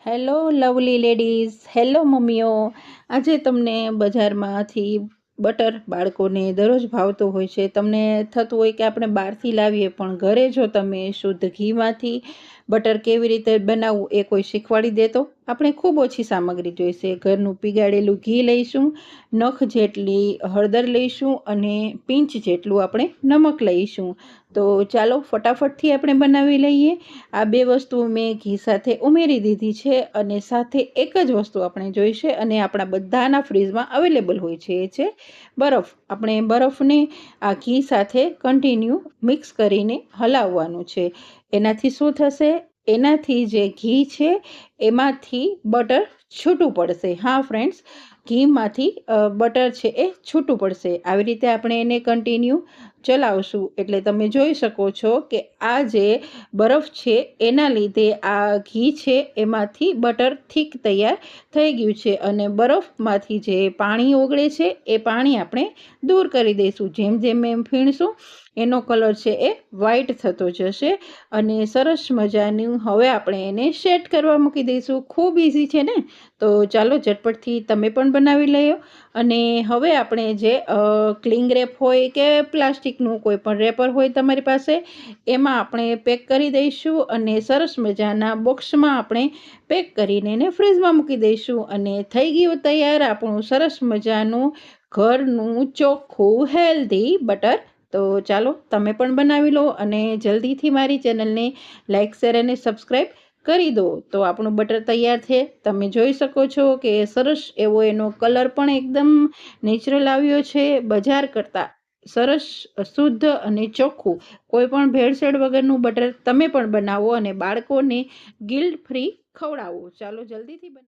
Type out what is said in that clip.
Hello lovely ladies, hello મમ્મીઓ। આજે તમને બજારમાંથી બટર બાળકોને દરરોજ ભાવતો હોય છે। તમને થતું હોય કે આપણે બહારથી લાવીએ, પણ ઘરે જો તમે શુદ્ધ ઘીમાંથી બટર કેવી રીતે બનાવવું એ કોઈ શીખવાડી દે તો આપણે ખૂબ ઓછી સામગ્રી જોઈશે। ઘરનું પીગાળેલું ઘી લઈશું, નખ જેટલી હળદર લઈશું અને પિંચ જેટલું આપણે નમક લઈશું। તો ચાલો ફટાફટથી આપણે બનાવી લઈએ। આ બે વસ્તુ મેં ઘી સાથે ઉમેરી દીધી છે અને સાથે એક જ વસ્તુ આપણે જોઈશે અને આપણા બધાના ફ્રીજમાં અવેલેબલ હોય છે, એ છે બરફ। આપણે બરફને આ ઘી સાથે કન્ટિન્યુ મિક્સ કરીને હલાવવાનું છે। એનાથી શું થશે? એનાથી જે ઘી છે એમાંથી બટર છૂટું પડશે। હા ફ્રેન્ડ્સ, ઘીમાંથી બટર છે એ છૂટું પડશે। આવી રીતે આપણે એને કન્ટિન્યુ ચલાવશું એટલે તમે જોઈ શકો છો કે આ જે બરફ છે એના લીધે આ ઘી છે એમાંથી બટર થીક તૈયાર થઈ ગયું છે અને બરફમાંથી જે પાણી ઓગળે છે એ પાણી આપણે દૂર કરી દઈશું। જેમ જેમ એમ ફીણશું એનો કલર છે એ વ્હાઈટ થતો જશે અને સરસ મજાનું હવે આપણે એને સેટ કરવા મૂકી દઈશું। ખૂબ ઇઝી છે ને? તો ચાલો ઝટપટથી તમે પણ બનાવી લ્યો। અને હવે આપણે જે ક્લિંગ રેપ હોય કે પ્લાસ્ટિકનું કોઈ પણ રેપર હોય તમારી પાસે, એમાં આપણે પેક કરી દઈશું અને સરસ મજાના બોક્સમાં આપણે પેક કરીને એને ફ્રીજમાં મૂકી દઈશું અને થઈ ગયું તૈયાર આપણું સરસ મજાનું ઘરનું ચોખ્ખું હેલ્ધી બટર। તો ચાલો તમે પણ બનાવી લો અને જલ્દીથી મારી ચેનલને લાઇક, શેર અને સબસ્ક્રાઈબ કરી દો। તો આપણું બટર તૈયાર છે। તમે જોઈ શકો છો કે સરસ એવો એનો કલર પણ એકદમ નેચરલ આવ્યો છે। બજાર કરતાં સરસ, શુદ્ધ અને ચોખ્ખું કોઈ પણ ભેળસેળ વગરનું બટર તમે પણ બનાવો અને બાળકોને ગિલ્ટ ફ્રી ખવડાવો। ચાલો જલ્દીથી